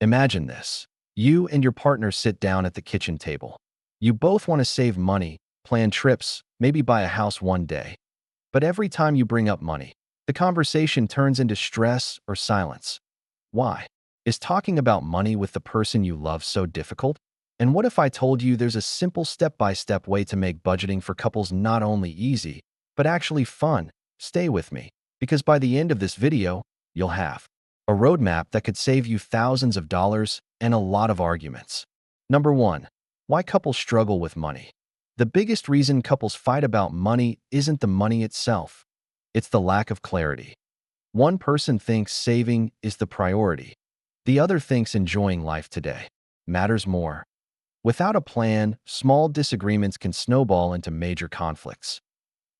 Imagine this. You and your partner sit down at the kitchen table. You both want to save money, plan trips, maybe buy a house one day. But every time you bring up money, the conversation turns into stress or silence. Why? Is talking about money with the person you love so difficult? And what if I told you there's a simple step-by-step way to make budgeting for couples not only easy, but actually fun? Stay with me, because by the end of this video, you'll have a roadmap that could save you thousands of dollars and a lot of arguments. Number 1. Why couples struggle with money. The biggest reason couples fight about money isn't the money itself. It's the lack of clarity. One person thinks saving is the priority. The other thinks enjoying life today matters more. Without a plan, small disagreements can snowball into major conflicts.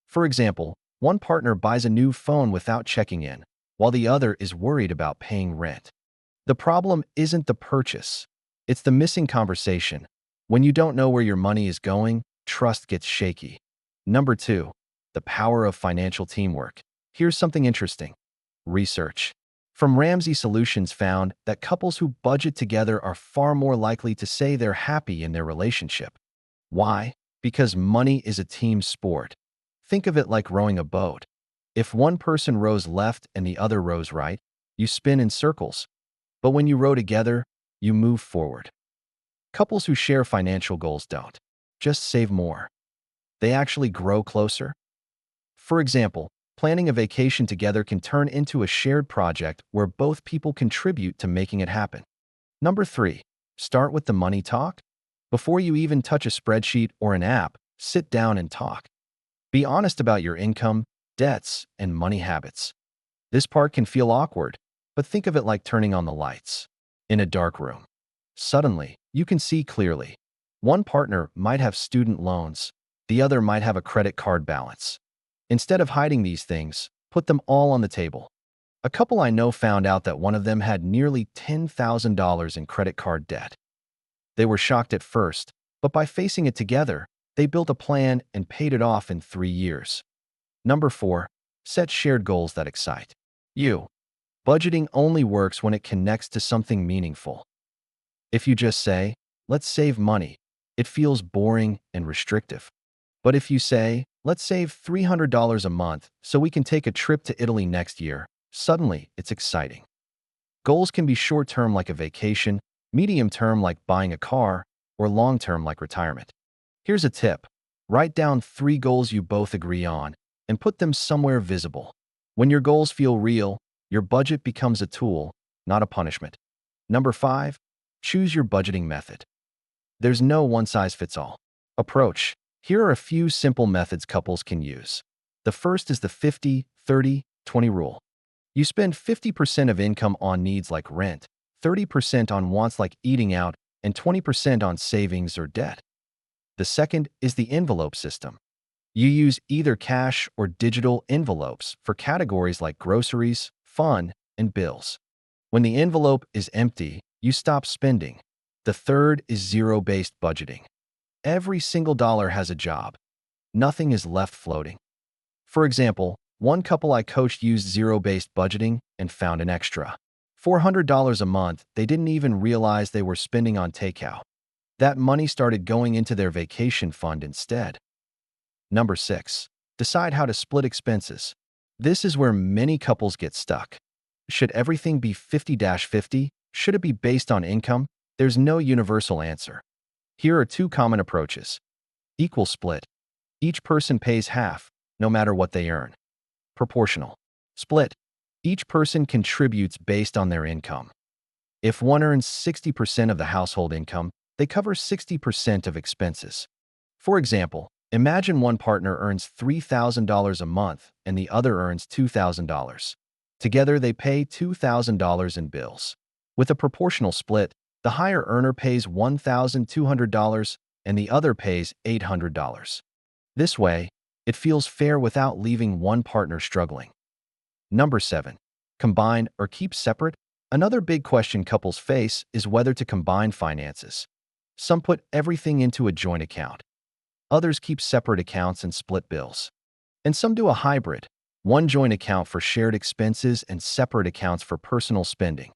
For example, one partner buys a new phone without checking in, while the other is worried about paying rent. The problem isn't the purchase. It's the missing conversation. When you don't know where your money is going, trust gets shaky. Number 2. The power of financial teamwork. Here's something interesting. Research from Ramsey Solutions found that couples who budget together are far more likely to say they're happy in their relationship. Why? Because money is a team sport. Think of it like rowing a boat. If one person rows left and the other rows right, you spin in circles. But when you row together, you move forward. Couples who share financial goals don't just save more. They actually grow closer. For example, planning a vacation together can turn into a shared project where both people contribute to making it happen. Number 3. Start with the money talk. Before you even touch a spreadsheet or an app, sit down and talk. Be honest about your income, debts, and money habits. This part can feel awkward, but think of it like turning on the lights in a dark room. Suddenly, you can see clearly. One partner might have student loans, the other might have a credit card balance. Instead of hiding these things, put them all on the table. A couple I know found out that one of them had nearly $10,000 in credit card debt. They were shocked at first, but by facing it together, they built a plan and paid it off in 3 years. Number 4. Set shared goals that excite you. Budgeting only works when it connects to something meaningful. If you just say, let's save money, it feels boring and restrictive. But if you say, let's save $300 a month so we can take a trip to Italy next year, suddenly it's exciting. Goals can be short-term like a vacation, medium-term like buying a car, or long-term like retirement. Here's a tip. Write down 3 goals you both agree on and put them somewhere visible. When your goals feel real, your budget becomes a tool, not a punishment. Number 5. Choose your budgeting method. There's no one-size-fits-all approach. Here are a few simple methods couples can use. The first is the 50-30-20 rule. You spend 50% of income on needs like rent, 30% on wants like eating out, and 20% on savings or debt. The second is the envelope system. You use either cash or digital envelopes for categories like groceries, fun, and bills. When the envelope is empty, you stop spending. The third is zero-based budgeting. Every single dollar has a job. Nothing is left floating. For example, one couple I coached used zero-based budgeting and found an extra $400 a month they didn't even realize they were spending on takeout. That money started going into their vacation fund instead. Number 6. Decide how to split expenses. This is where many couples get stuck. Should everything be 50-50? Should it be based on income? There's no universal answer. Here are 2 common approaches. Equal split. Each person pays half, no matter what they earn. Proportional split. Each person contributes based on their income. If one earns 60% of the household income, they cover 60% of expenses. For example, imagine one partner earns $3,000 a month and the other earns $2,000. Together, they pay $2,000 in bills. With a proportional split, the higher earner pays $1,200 and the other pays $800. This way, it feels fair without leaving one partner struggling. Number 7. Combine or keep separate. Another big question couples face is whether to combine finances. Some put everything into a joint account. Others keep separate accounts and split bills. And some do a hybrid, one joint account for shared expenses and separate accounts for personal spending.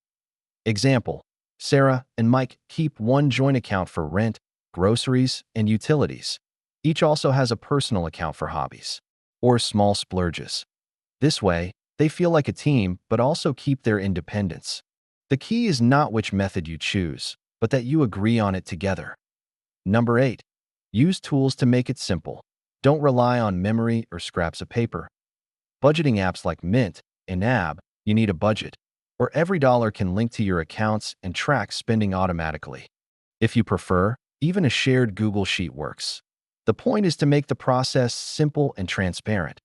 Example, Sarah and Mike keep one joint account for rent, groceries, and utilities. Each also has a personal account for hobbies or small splurges. This way, they feel like a team but also keep their independence. The key is not which method you choose, but that you agree on it together. Number 8. Use tools to make it simple. Don't rely on memory or scraps of paper. Budgeting apps like Mint and NAB, you need a budget, or every dollar can link to your accounts and track spending automatically. If you prefer, even a shared Google Sheet works. The point is to make the process simple and transparent.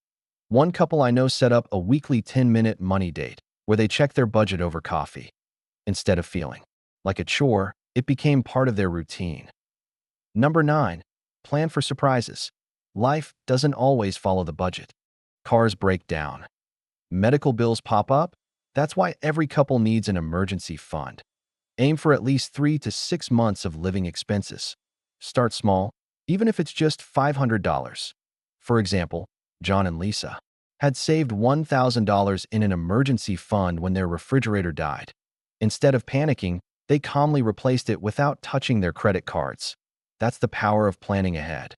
One couple I know set up a weekly 10-minute money date where they check their budget over coffee. Instead of feeling like a chore, it became part of their routine. Number 9. Plan for surprises. Life doesn't always follow the budget. Cars break down. Medical bills pop up. That's why every couple needs an emergency fund. Aim for at least 3 to 6 months of living expenses. Start small, even if it's just $500. For example, John and Lisa had saved $1,000 in an emergency fund when their refrigerator died. Instead of panicking, they calmly replaced it without touching their credit cards. That's the power of planning ahead.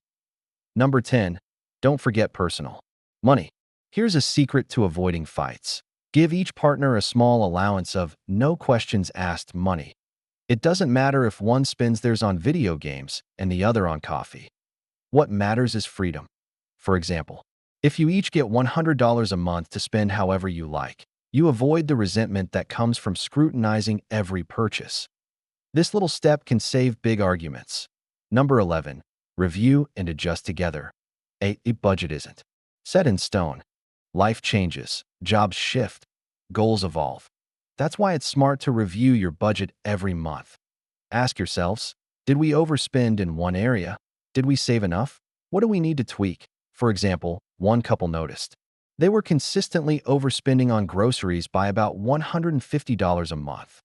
Number 10. Don't forget personal money. Here's a secret to avoiding fights. Give each partner a small allowance of no questions asked money. It doesn't matter if one spends theirs on video games and the other on coffee. What matters is freedom. For example, if you each get $100 a month to spend however you like, you avoid the resentment that comes from scrutinizing every purchase. This little step can save big arguments. Number 11. Review and adjust together. A budget isn't set in stone. Life changes, jobs shift, goals evolve. That's why it's smart to review your budget every month. Ask yourselves, did we overspend in one area? Did we save enough? What do we need to tweak? For example, one couple noticed they were consistently overspending on groceries by about $150 a month.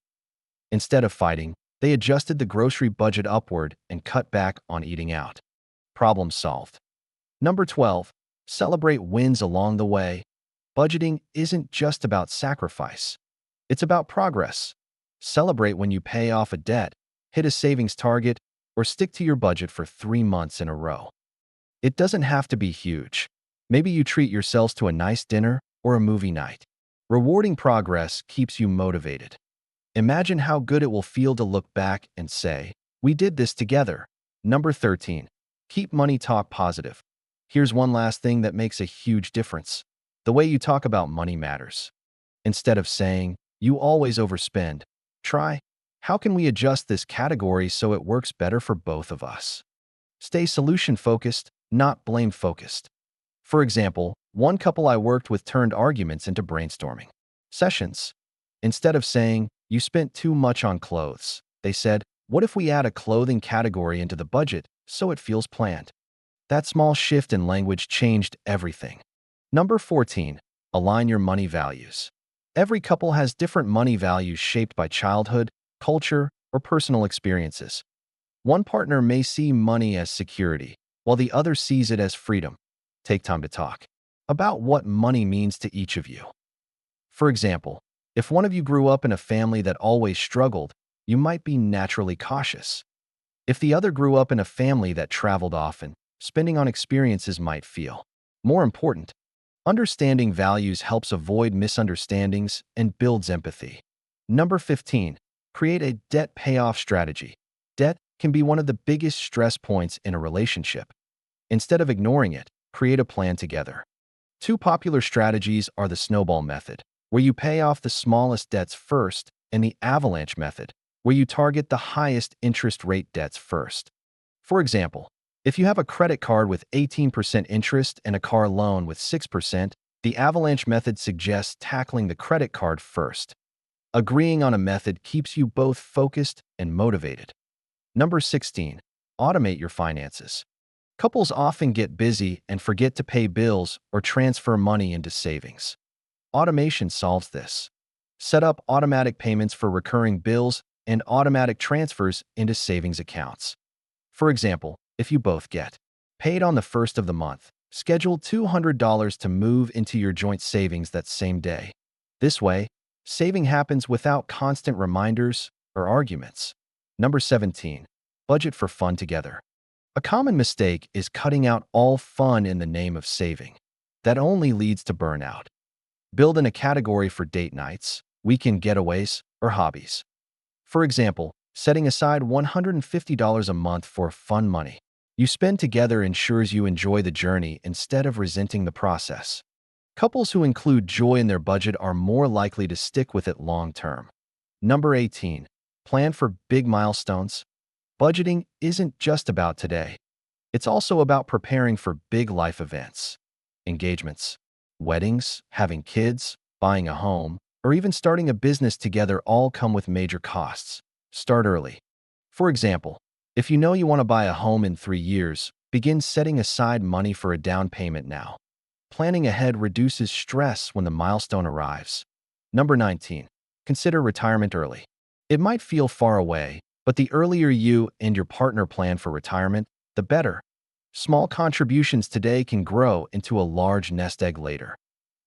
Instead of fighting, they adjusted the grocery budget upward and cut back on eating out. Problem solved. Number 12. Celebrate wins along the way. Budgeting isn't just about sacrifice. It's about progress. Celebrate when you pay off a debt, hit a savings target, or stick to your budget for 3 months in a row. It doesn't have to be huge. Maybe you treat yourselves to a nice dinner or a movie night. Rewarding progress keeps you motivated. Imagine how good it will feel to look back and say, "We did this together." Number 13. Keep money talk positive. Here's one last thing that makes a huge difference. The way you talk about money matters. Instead of saying, "You always overspend," try, "How can we adjust this category so it works better for both of us?" Stay solution-focused, not blame-focused. For example, one couple I worked with turned arguments into brainstorming sessions. Instead of saying, "You spent too much on clothes," they said, "What if we add a clothing category into the budget so it feels planned?" That small shift in language changed everything. Number 14. Align your money values. Every couple has different money values shaped by childhood, culture, or personal experiences. One partner may see money as security, while the other sees it as freedom. Take time to talk about what money means to each of you. For example, if one of you grew up in a family that always struggled, you might be naturally cautious. If the other grew up in a family that traveled often, spending on experiences might feel more important. Understanding values helps avoid misunderstandings and builds empathy. Number 15. Create a debt payoff strategy. Debt can be one of the biggest stress points in a relationship. Instead of ignoring it, create a plan together. Two popular strategies are the snowball method, where you pay off the smallest debts first, and the avalanche method, where you target the highest interest rate debts first. For example, if you have a credit card with 18% interest and a car loan with 6%, the avalanche method suggests tackling the credit card first. Agreeing on a method keeps you both focused and motivated. Number 16. Automate your finances. Couples often get busy and forget to pay bills or transfer money into savings. Automation solves this. Set up automatic payments for recurring bills and automatic transfers into savings accounts. For example, if you both get paid on the first of the month, schedule $200 to move into your joint savings that same day. This way, saving happens without constant reminders or arguments. Number 17. Budget for fun together. A common mistake is cutting out all fun in the name of saving. That only leads to burnout. Build in a category for date nights, weekend getaways, or hobbies. For example, setting aside $150 a month for fun money you spend together ensures you enjoy the journey instead of resenting the process. Couples who include joy in their budget are more likely to stick with it long term. Number 18. Plan for big milestones. Budgeting isn't just about today. It's also about preparing for big life events. Engagements, weddings, having kids, buying a home, or even starting a business together all come with major costs. Start early. For example, if you know you want to buy a home in 3 years, begin setting aside money for a down payment now. Planning ahead reduces stress when the milestone arrives. Number 19. Consider retirement early. It might feel far away, but the earlier you and your partner plan for retirement, the better. Small contributions today can grow into a large nest egg later.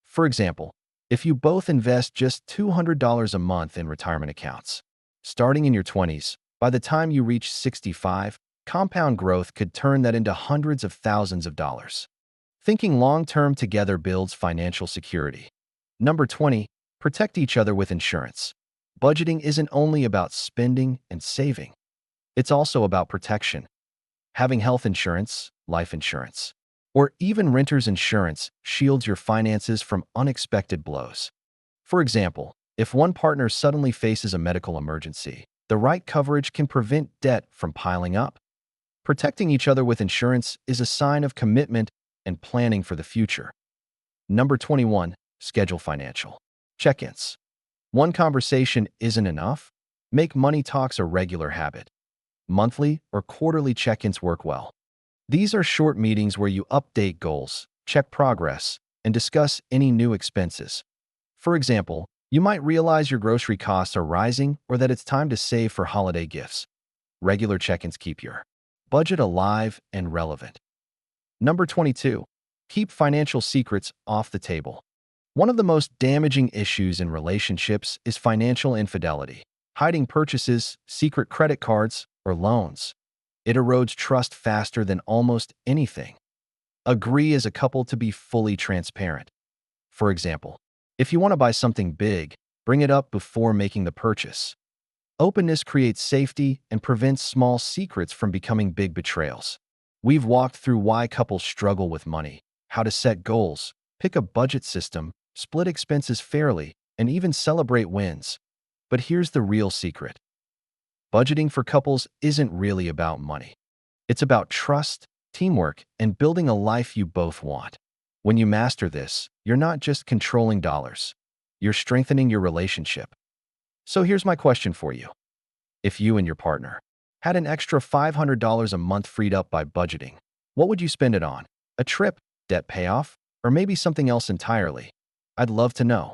For example, if you both invest just $200 a month in retirement accounts, starting in your 20s, by the time you reach 65, compound growth could turn that into hundreds of thousands of dollars. Thinking long-term together builds financial security. Number 20. Protect each other with insurance. Budgeting isn't only about spending and saving. It's also about protection. Having health insurance, life insurance, or even renter's insurance shields your finances from unexpected blows. For example, if one partner suddenly faces a medical emergency, the right coverage can prevent debt from piling up. Protecting each other with insurance is a sign of commitment and planning for the future. Number 21. Schedule financial check-ins. One conversation isn't enough. Make money talks a regular habit. Monthly or quarterly check-ins work well. These are short meetings where you update goals, check progress, and discuss any new expenses. For example, you might realize your grocery costs are rising or that it's time to save for holiday gifts. Regular check-ins keep your budget alive and relevant. Number 22. Keep financial secrets off the table. One of the most damaging issues in relationships is financial infidelity. Hiding purchases, secret credit cards, or loans. It erodes trust faster than almost anything. Agree as a couple to be fully transparent. For example, if you want to buy something big, bring it up before making the purchase. Openness creates safety and prevents small secrets from becoming big betrayals. We've walked through why couples struggle with money, how to set goals, pick a budget system, split expenses fairly, and even celebrate wins. But here's the real secret. Budgeting for couples isn't really about money. It's about trust, teamwork, and building a life you both want. When you master this, you're not just controlling dollars. You're strengthening your relationship. So here's my question for you. If you and your partner had an extra $500 a month freed up by budgeting, what would you spend it on? A trip, debt payoff, or maybe something else entirely? I'd love to know.